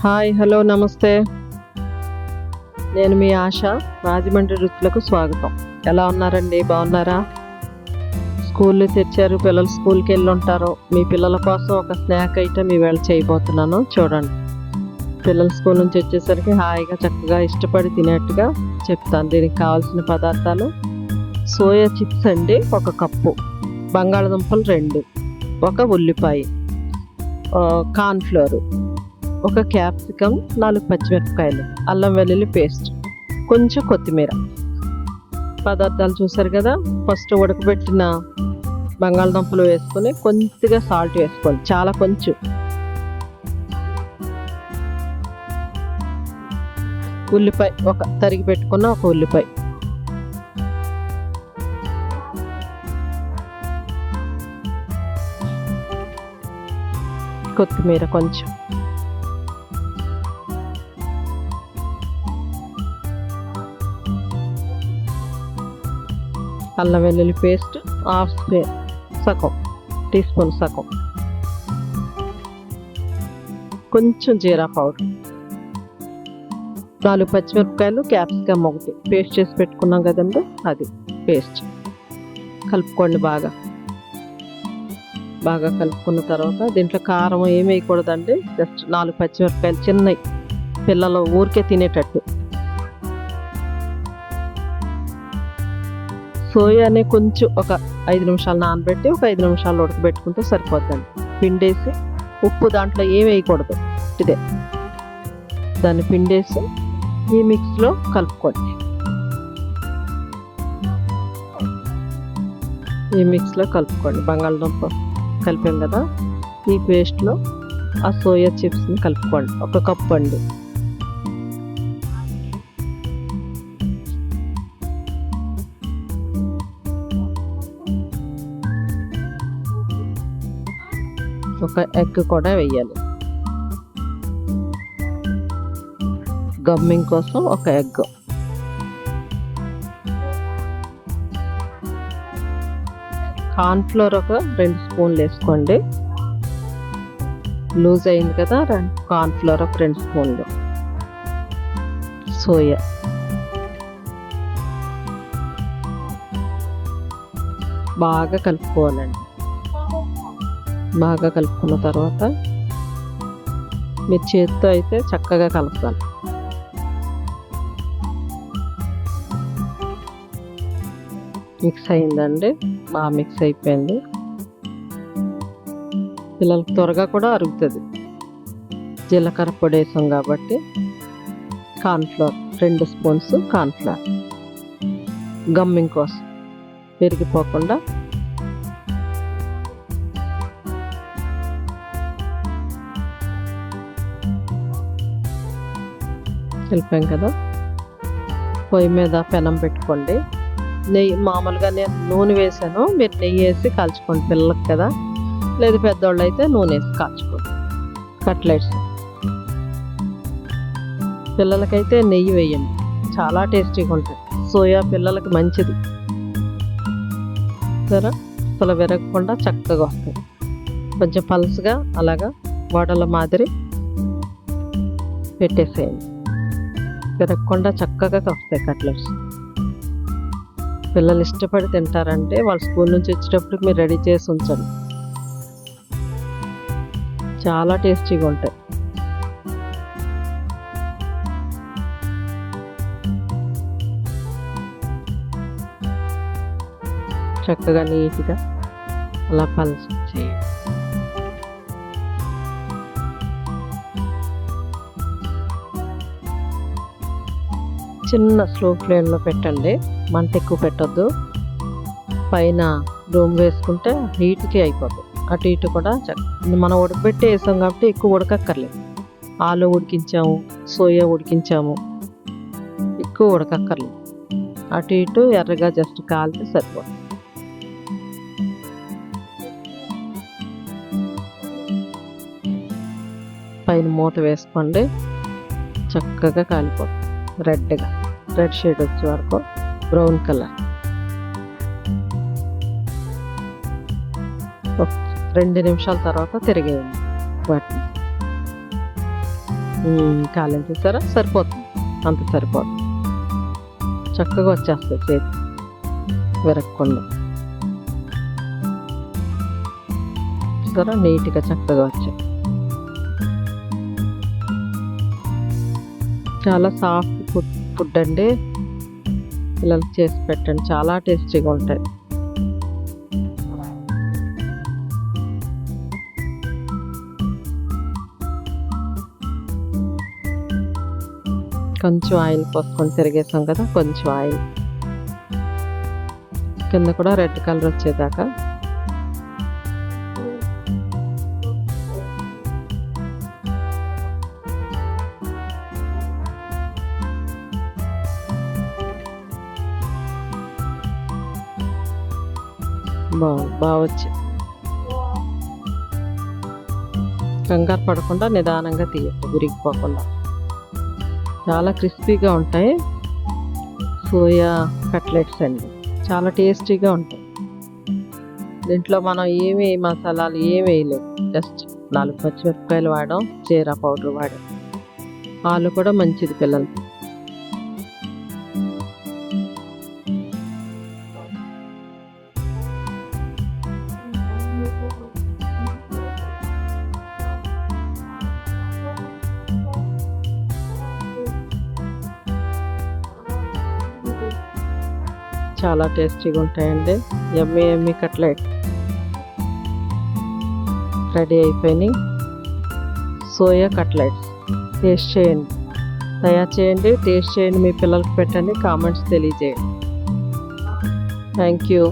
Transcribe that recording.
Hi, hello, నమస్తే. నేను మీ ఆశ. రాజమండ్రి రుచులకు స్వాగతం. ఎలా ఉన్నారండి? బాగున్నారా? స్కూళ్ళు తెచ్చారు, పిల్లలు స్కూల్కి వెళ్ళి ఉంటారు. మీ పిల్లల కోసం ఒక స్నాక్ ఐటెం ఈవేళ చేయబోతున్నాను, చూడండి. పిల్లలు స్కూల్ నుంచి వచ్చేసరికి హాయిగా చక్కగా ఇష్టపడి తినేట్టుగా చెప్తాను. దీనికి కావాల్సిన పదార్థాలు: సోయా చిప్స్ అండి 1 కప్పు, బంగాళదుంపలు 2, 1 ఉల్లిపాయ, కార్న్ఫ్లోర్, 1 క్యాప్సికమ్, 4 పచ్చిమిరపకాయలు, అల్లం వెల్లుల్లి పేస్ట్, కొంచెం కొత్తిమీర. పదార్థాలు చూసారు కదా. ఫస్ట్ ఉడకబెట్టిన బంగాళదుంపలు వేసుకొని కొద్దిగా సాల్ట్ వేసుకోవాలి, చాలా కొంచెం. ఉల్లిపాయ తరిగి పెట్టుకున్న 1 ఉల్లిపాయ, కొత్తిమీర కొంచెం, అల్లం వెల్లుల్లి పేస్ట్ సగం టీ స్పూన్, కొంచెం జీరా పౌడర్, 4 పచ్చిమిరపకాయలు, క్యాప్సికమ్ 1 పేస్ట్ చేసి పెట్టుకున్నాం కదండి, అది పేస్ట్ కలుపుకోండి. బాగా కలుపుకున్న తర్వాత దీంట్లో కారం ఏమి వేయకూడదండి. జస్ట్ 4 పచ్చిమిరపకాయలు చిన్నవి, పిల్లలు ఊరికే తినేటట్టు. సోయాని కొంచెం ఒక 5 నిమిషాలు నానబెట్టి 5 నిమిషాలు ఉడకబెట్టుకుంటే సరిపోద్దండి. పిండేసి ఉప్పు దాంట్లో ఏమి వేయకూడదు, ఇదే దాన్ని పిండేసి ఈ మిక్స్లో కలుపుకోండి. బంగాళదుంప కలిపాం కదా, ఈ పేస్ట్లో ఆ సోయా చిప్స్ని కలుపుకోండి. 1 కప్పు అండి. ఒక ఎగ్ కూడా వేయాలి. గమ్మింగ్ కోసం 1 ఎగ్. కార్న్ఫ్లోర్ 2 స్పూన్లు వేసుకోండి. లూజ్ అయింది కదా, కార్న్ఫ్లోర్ 2 స్పూన్లు. సోయా బాగా కలుపుకోవాలండి. బాగా కలుపుకున్న తర్వాత మీరు చేతితో అయితే చక్కగా కలుపుతాను. మిక్స్ అయిందండి, బాగా మిక్స్ అయిపోయింది. పిల్లలకి త్వరగా కూడా అరుగుతుంది. జీలకర్ర పొడి వేసాం కాబట్టి కార్న్ఫ్లోర్ 2 స్పూన్స్, కార్న్ఫ్లోర్ గమ్మింగ్ కోసం విరిగిపోకుండా. కలిపాం కదా. పొయ్యి మీద పెనం పెట్టుకోండి. నెయ్యి మామూలుగా నేను నూనె వేసాను, మీరు నెయ్యి వేసి కాల్చుకోండి. పిల్లలకి కదా, లేదు పెద్దవాళ్ళు అయితే నూనె వేసి కాల్చుకోండి. కట్లెట్స్ పిల్లలకైతే నెయ్యి వేయండి, చాలా టేస్టీగా ఉంటాయి. సోయా పిల్లలకి మంచిది. సరే, అసలు విరగకుండా చక్కగా వస్తాయి. కొంచెం పలుసుగా అలాగా వడల మాదిరి పెట్టేసేయండి, విరగకుండా చక్కగా వస్తాయి కట్లెట్స్. పిల్లలు ఇష్టపడి తింటారంటే వాళ్ళ స్కూల్ నుంచి వచ్చేటప్పుడు మీరు రెడీ చేసి ఉంచండి, చాలా టేస్టీగా ఉంటాయి. చక్కగా నీట్గా అలా పలుసు చేయండి. చిన్న స్లో ఫ్లేమ్లో పెట్టండి, మంట ఎక్కువ పెట్టొద్దు. పైన డోమ్ వేసుకుంటే హీట్కి అయిపోతుంది. అటు ఇటు కూడా మనం ఉడకబెట్టి వేసాం కాబట్టి ఎక్కువ ఉడకక్కర్లేదు. ఆలు ఉడికించాము, సోయా ఉడికించాము, ఎక్కువ ఉడకక్కర్లేదు. అటు ఇటు ఎర్రగా జస్ట్ కాలితే సరిపోతుంది. పైన మూత వేసుకోండి, చక్కగా కాలిపోతుంది. రెడ్ షేడ్ వచ్చే వరకు, బ్రౌన్ కలర్. 2 నిమిషాల తర్వాత తిరిగేయండి వాటిని. కాలం చూసారా, సరిపోతుంది, అంత సరిపోతుంది. చక్కగా వచ్చేస్తాయి చేతి విరగకుండా. చూసారా నీట్గా చక్కగా వచ్చాయి. చాలా సాఫ్ట్ ఫుడ్ అండి, పిల్లలకి చేసి పెట్టండి, చాలా టేస్టీగా ఉంటాయి. కొంచెం ఆయిల్ పోసుకొని తిరిగేసాం కదా, కొంచెం ఆయిల్ కింద కూడా రెడ్ కలర్ వచ్చేదాకా. బాగా వచ్చి కంగారు పడకుండా నిదానంగా తీయచ్చు, విరిగిపోకుండా. చాలా క్రిస్పీగా ఉంటాయి సోయా కట్లెట్స్ అండి, చాలా టేస్టీగా ఉంటాయి. దీంట్లో మనం ఏమి మసాలాలు ఏమి వేయలేదు, జస్ట్ 4 పచ్చిమిరపకాయలు వాడాం, జీరా పౌడర్ వాడాం. ఆలు కూడా మంచిది పిల్లలకి. చాలా టేస్టీగా ఉంటాయండి. యమ్మీ యమ్మీ కట్లెట్ రెడీ అయిపోయినాయి. సోయా కట్లెట్స్ టేస్ట్ చేయండి, తయారు చేయండి, టేస్ట్ చేయండి, మీ పిల్లలకి పెట్టండి, కామెంట్స్ తెలియజేయండి. Thank you.